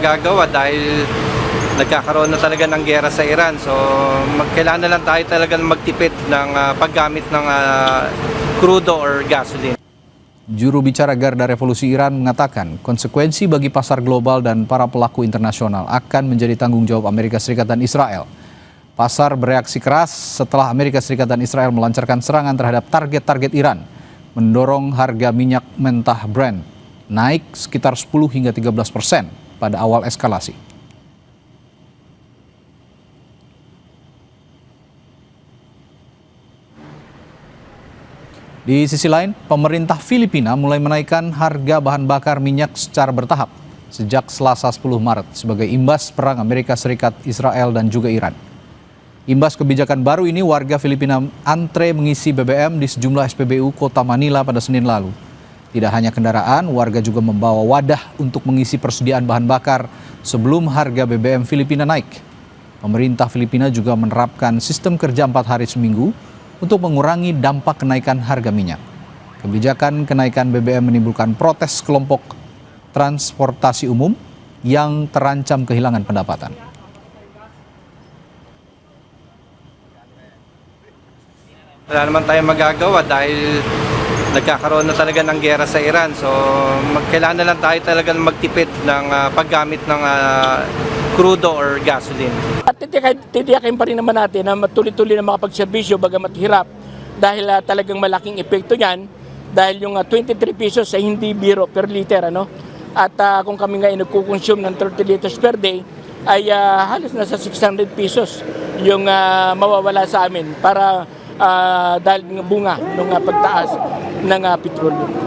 magagawa dahil nagkakaroon na talaga ng giyera sa Iran. So kailangan na lang tayo talaga magtipid ng paggamit ng crudo or gasoline. Juru bicara Garda Revolusi Iran mengatakan konsekuensi bagi pasar global dan para pelaku internasional akan menjadi tanggung jawab Amerika Serikat dan Israel. Pasar bereaksi keras setelah Amerika Serikat dan Israel melancarkan serangan terhadap target-target Iran, mendorong harga minyak mentah Brent naik sekitar 10 hingga 13% pada awal eskalasi. Di sisi lain, pemerintah Filipina mulai menaikkan harga bahan bakar minyak secara bertahap sejak Selasa 10 Maret sebagai imbas perang Amerika Serikat, Israel, dan juga Iran. Imbas kebijakan baru ini, warga Filipina antre mengisi BBM di sejumlah SPBU Kota Manila pada Senin lalu. Tidak hanya kendaraan, warga juga membawa wadah untuk mengisi persediaan bahan bakar sebelum harga BBM Filipina naik. Pemerintah Filipina juga menerapkan sistem kerja 4 hari seminggu untuk mengurangi dampak kenaikan harga minyak. Kebijakan kenaikan BBM menimbulkan protes kelompok transportasi umum yang terancam kehilangan pendapatan. Wala naman tayong magagawa dahil nagkakaroon na talaga ng giyera sa Iran. So kailangan na lang tayo talaga magtipid ng paggamit ng crudo or gasoline. At titiyakin pa rin naman natin na matuloy-tuloy na makapagserbisyo bagamat hirap dahil talagang malaking epekto niyan dahil yung 23 pesos ay hindi biro per liter. At kung kami ngayon nagkukonsume ng 30 liters per day ay halos nasa 600 pesos yung mawawala sa amin para dahil bunga ng pagtaas ng petrolyo.